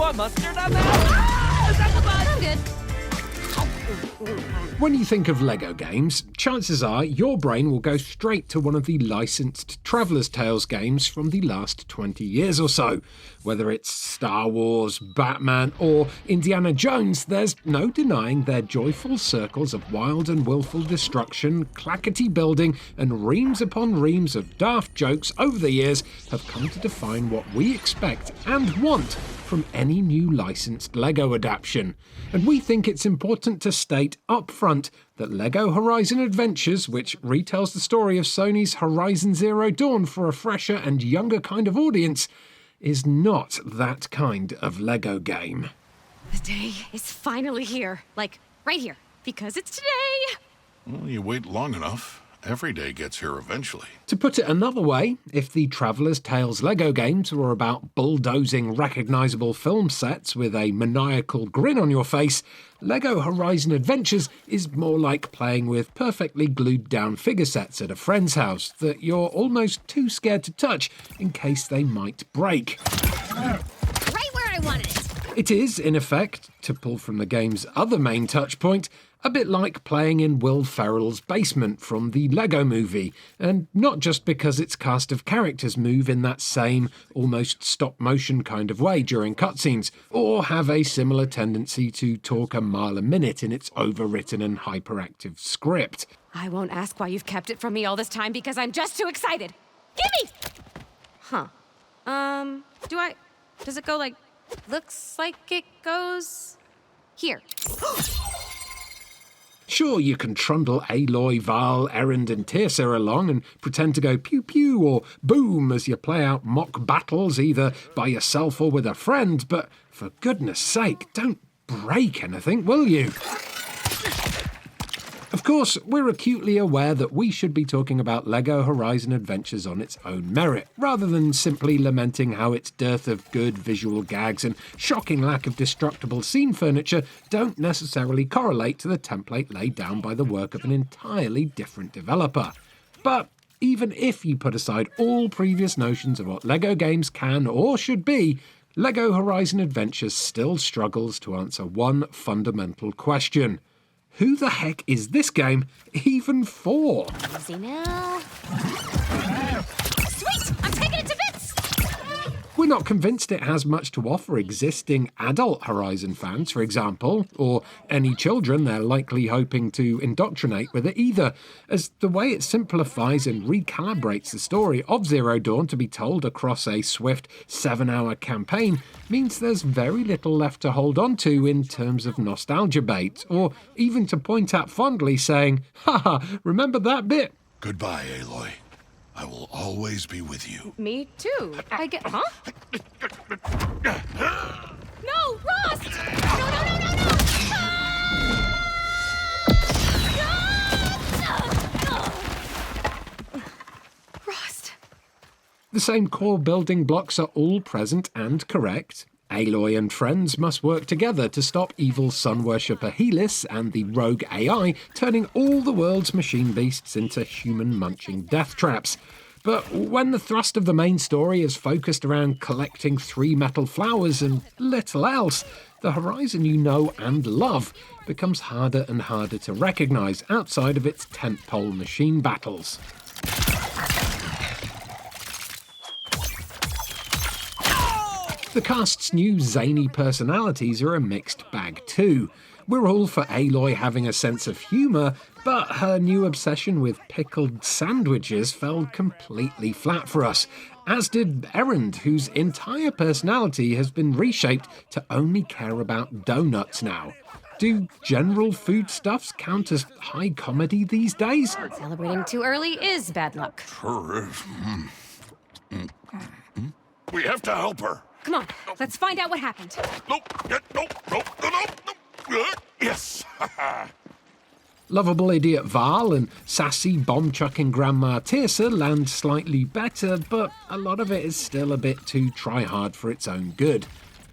want mustard on that? Ah, is that the button? I'm good. When you think of Lego games, chances are your brain will go straight to one of the licensed Traveller's Tales games from the last 20 years or so. Whether it's Star Wars, Batman, or Indiana Jones, there's no denying their joyful circles of wild and willful destruction, clackety building, and reams upon reams of daft jokes over the years have come to define what we expect and want from any new licensed Lego adaptation. And we think it's important to state up front that Lego Horizon Adventures, which retells the story of Sony's Horizon Zero Dawn for a fresher and younger kind of audience, is not that kind of Lego game. The day is finally here. Like, right here. Because it's today. Well, you wait long enough. Every day gets here eventually. To put it another way, if the Traveller's Tales Lego games were about bulldozing recognisable film sets with a maniacal grin on your face, Lego Horizon Adventures is more like playing with perfectly glued down figure sets at a friend's house that you're almost too scared to touch in case they might break. Right where I wanted it. It is, in effect, to pull from the game's other main touch point, a bit like playing in Will Ferrell's basement from the Lego Movie, and not just because its cast of characters move in that same, almost stop-motion kind of way during cutscenes, or have a similar tendency to talk a mile a minute in its overwritten and hyperactive script. I won't ask why you've kept it from me all this time because I'm just too excited. Gimme! Huh. Does it go like... Looks like it goes... here. Sure, you can trundle Aloy, Val, Erend and Teersa along and pretend to go pew-pew or boom as you play out mock battles either by yourself or with a friend, but for goodness sake, don't break anything, will you? Of course, we're acutely aware that we should be talking about Lego Horizon Adventures on its own merit, rather than simply lamenting how its dearth of good visual gags and shocking lack of destructible scene furniture don't necessarily correlate to the template laid down by the work of an entirely different developer. But even if you put aside all previous notions of what Lego games can or should be, Lego Horizon Adventures still struggles to answer one fundamental question. Who the heck is this game even for? Easy now. Sweet! I'm taking it to bits! We're not convinced it has much to offer existing adult Horizon fans, for example, or any children they're likely hoping to indoctrinate with it either, as the way it simplifies and recalibrates the story of Zero Dawn to be told across a swift 7-hour campaign means there's very little left to hold on to in terms of nostalgia bait, or even to point at fondly saying, haha, remember that bit? Goodbye, Aloy. I will always be with you. Me too. Huh? No, Rost! No! Rost! The same core building blocks are all present and correct. Aloy and friends must work together to stop evil sun worshipper Helis and the rogue AI turning all the world's machine beasts into human-munching death traps. But when the thrust of the main story is focused around collecting 3 metal flowers and little else, the Horizon you know and love becomes harder and harder to recognise outside of its tentpole machine battles. The cast's new zany personalities are a mixed bag too. We're all for Aloy having a sense of humour, but her new obsession with pickled sandwiches fell completely flat for us, as did Erend, whose entire personality has been reshaped to only care about donuts now. Do general foodstuffs count as high comedy these days? Celebrating too early is bad luck. Sure is. We have to help her. Come on, let's find out what happened. Nope. Yes. Lovable idiot Val and sassy bomb-chucking Grandma Teersa land slightly better, but a lot of it is still a bit too try-hard for its own good.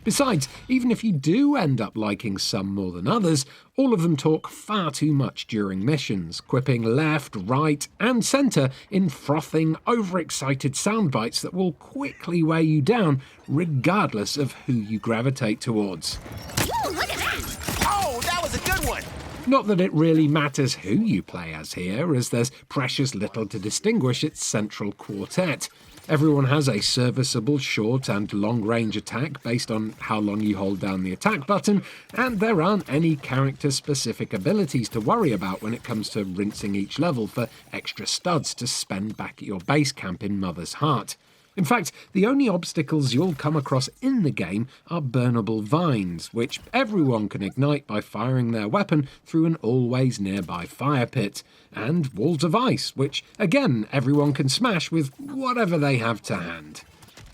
Besides, even if you do end up liking some more than others, all of them talk far too much during missions, quipping left, right, and centre in frothing, overexcited soundbites that will quickly weigh you down, regardless of who you gravitate towards. Ooh, look at that! Oh, that was a good one! Not that it really matters who you play as here, as there's precious little to distinguish its central quartet. Everyone has a serviceable short and long-range attack based on how long you hold down the attack button, and there aren't any character-specific abilities to worry about when it comes to rinsing each level for extra studs to spend back at your base camp in Mother's Heart. In fact, the only obstacles you'll come across in the game are burnable vines, which everyone can ignite by firing their weapon through an always nearby fire pit, and walls of ice, which again everyone can smash with whatever they have to hand.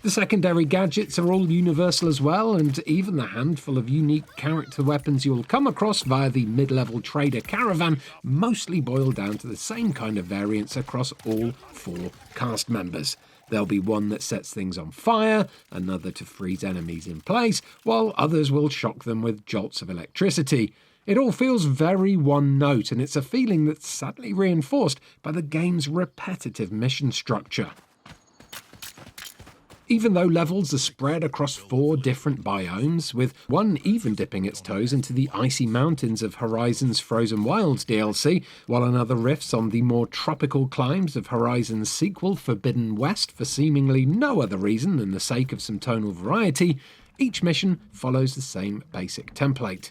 The secondary gadgets are all universal as well, and even the handful of unique character weapons you'll come across via the mid-level trader caravan mostly boil down to the same kind of variants across all 4 cast members. There'll be one that sets things on fire, another to freeze enemies in place, while others will shock them with jolts of electricity. It all feels very one note, and it's a feeling that's sadly reinforced by the game's repetitive mission structure. Even though levels are spread across 4 different biomes, with one even dipping its toes into the icy mountains of Horizon's Frozen Wilds DLC, while another riffs on the more tropical climes of Horizon's sequel Forbidden West for seemingly no other reason than the sake of some tonal variety, each mission follows the same basic template.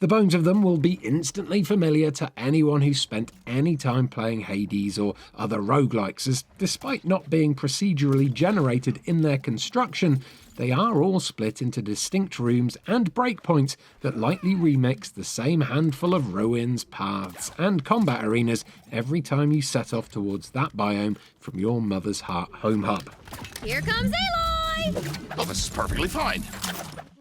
The bones of them will be instantly familiar to anyone who's spent any time playing Hades or other roguelikes, as despite not being procedurally generated in their construction, they are all split into distinct rooms and breakpoints that lightly remix the same handful of ruins, paths, and combat arenas every time you set off towards that biome from your Mother's Heart home hub. Here comes Aloy! Oh, this is perfectly fine.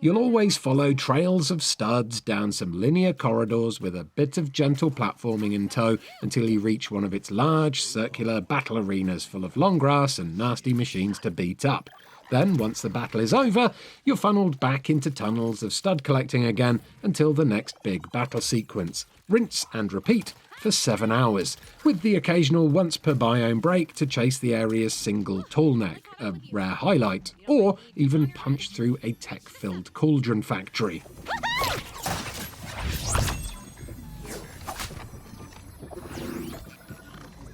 You'll always follow trails of studs down some linear corridors with a bit of gentle platforming in tow until you reach one of its large, circular battle arenas full of long grass and nasty machines to beat up. Then, once the battle is over, you're funneled back into tunnels of stud collecting again until the next big battle sequence. Rinse and repeat for 7 hours, with the occasional once per biome break to chase the area's single tallneck, a rare highlight, or even punch through a tech-filled cauldron factory.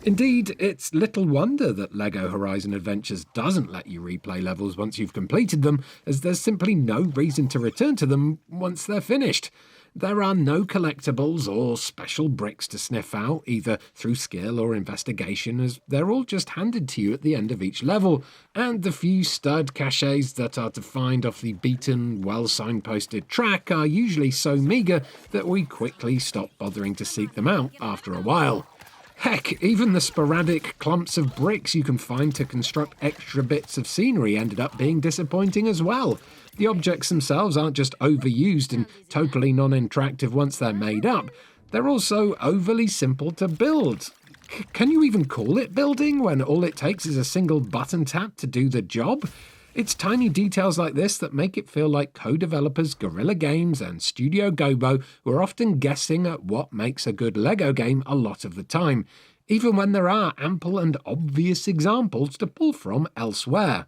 Indeed, it's little wonder that LEGO Horizon Adventures doesn't let you replay levels once you've completed them, as there's simply no reason to return to them once they're finished. There are no collectibles or special bricks to sniff out, either through skill or investigation, as they're all just handed to you at the end of each level, and the few stud caches that are to find off the beaten, well-signposted track are usually so meagre that we quickly stop bothering to seek them out after a while. Heck, even the sporadic clumps of bricks you can find to construct extra bits of scenery ended up being disappointing as well. The objects themselves aren't just overused and totally non-interactive once they're made up, they're also overly simple to build. Can you even call it building when all it takes is a single button tap to do the job? It's tiny details like this that make it feel like co-developers Guerrilla Games and Studio Gobo were often guessing at what makes a good LEGO game a lot of the time, even when there are ample and obvious examples to pull from elsewhere.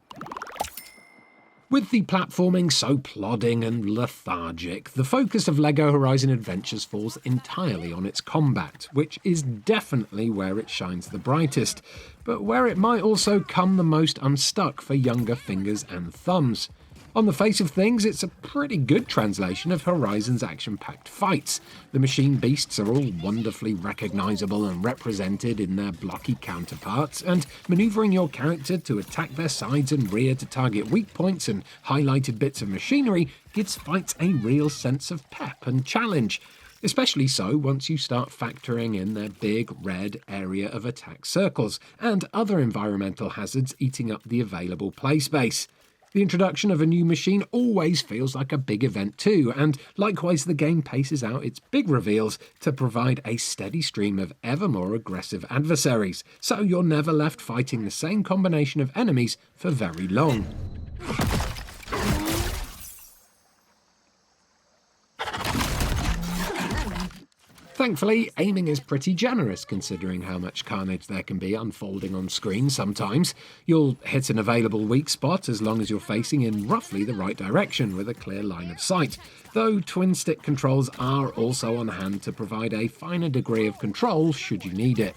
With the platforming so plodding and lethargic, the focus of LEGO Horizon Adventures falls entirely on its combat, which is definitely where it shines the brightest, but where it might also come the most unstuck for younger fingers and thumbs. On the face of things, it's a pretty good translation of Horizon's action-packed fights. The machine beasts are all wonderfully recognisable and represented in their blocky counterparts, and manoeuvring your character to attack their sides and rear to target weak points and highlighted bits of machinery gives fights a real sense of pep and challenge. Especially so once you start factoring in their big red area of attack circles and other environmental hazards eating up the available play space. The introduction of a new machine always feels like a big event too, and likewise the game paces out its big reveals to provide a steady stream of ever more aggressive adversaries, so you're never left fighting the same combination of enemies for very long. Thankfully, aiming is pretty generous considering how much carnage there can be unfolding on screen sometimes. You'll hit an available weak spot as long as you're facing in roughly the right direction with a clear line of sight, though twin-stick controls are also on hand to provide a finer degree of control should you need it.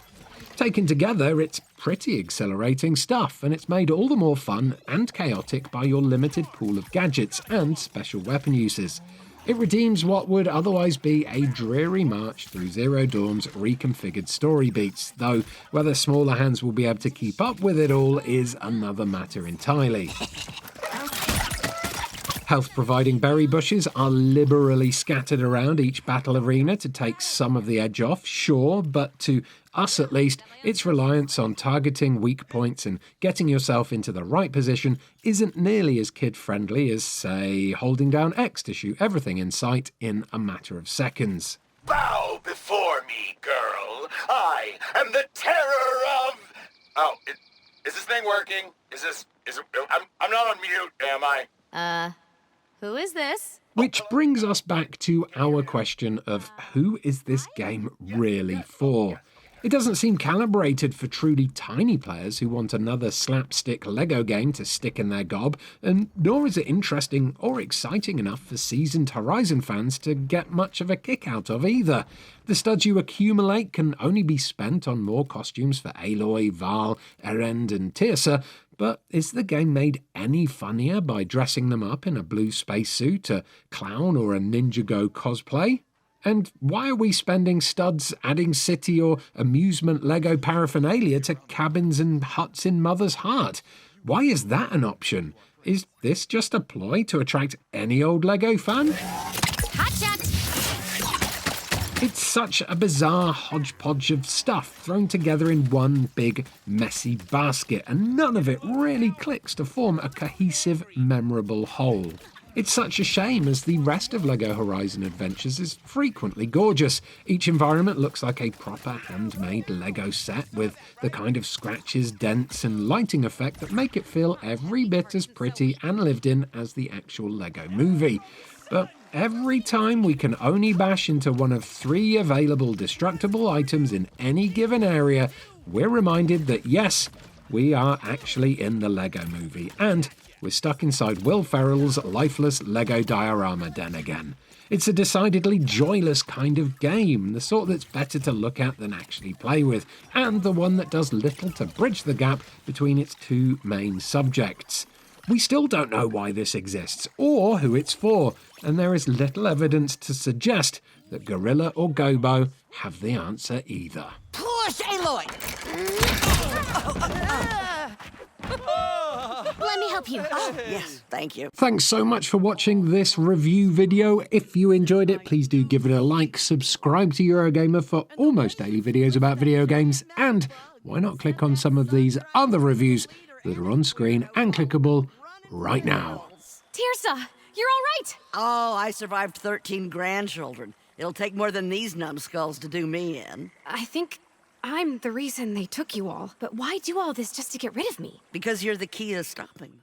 Taken together, it's pretty exhilarating stuff, and it's made all the more fun and chaotic by your limited pool of gadgets and special weapon uses. It redeems what would otherwise be a dreary march through Zero Dawn's reconfigured story beats, though whether smaller hands will be able to keep up with it all is another matter entirely. Health-providing berry bushes are liberally scattered around each battle arena to take some of the edge off, sure, but to us at least, its reliance on targeting weak points and getting yourself into the right position isn't nearly as kid-friendly as, say, holding down X to shoot everything in sight in a matter of seconds. Bow before me, girl. I am the terror of... Oh, is this thing working? I'm not on mute, am I? Who is this? Which brings us back to our question of who is this game really for? It doesn't seem calibrated for truly tiny players who want another slapstick Lego game to stick in their gob, and nor is it interesting or exciting enough for seasoned Horizon fans to get much of a kick out of either. The studs you accumulate can only be spent on more costumes for Aloy, Val, Erend and Teersa, but is the game made any funnier by dressing them up in a blue spacesuit, a clown or a Ninjago cosplay? And why are we spending studs adding city or amusement Lego paraphernalia to cabins and huts in Mother's Heart? Why is that an option? Is this just a ploy to attract any old Lego fan? It's such a bizarre hodgepodge of stuff thrown together in one big, messy basket, and none of it really clicks to form a cohesive, memorable whole. It's such a shame, as the rest of Lego Horizon Adventures is frequently gorgeous. Each environment looks like a proper handmade Lego set with the kind of scratches, dents and lighting effect that make it feel every bit as pretty and lived in as the actual Lego movie. But every time we can only bash into one of 3 available destructible items in any given area, we're reminded that yes, we are actually in the Lego movie, and we're stuck inside Will Ferrell's lifeless Lego diorama den again. It's a decidedly joyless kind of game, the sort that's better to look at than actually play with, and the one that does little to bridge the gap between its 2 main subjects. We still don't know why this exists, or who it's for, and there is little evidence to suggest that Gorilla or Gobo have the answer either. Push, Aloy! Let me help you. Oh, yes, thank you. Thanks so much for watching this review video. If you enjoyed it, please do give it a like, subscribe to Eurogamer for almost daily videos about video games, and why not click on some of these other reviews that are on screen and clickable right now. Teersa, you're all right. Oh, I survived 13 grandchildren. It'll take more than these numbskulls to do me in. I think I'm the reason they took you all. But why do all this just to get rid of me? Because you're the key to stopping them.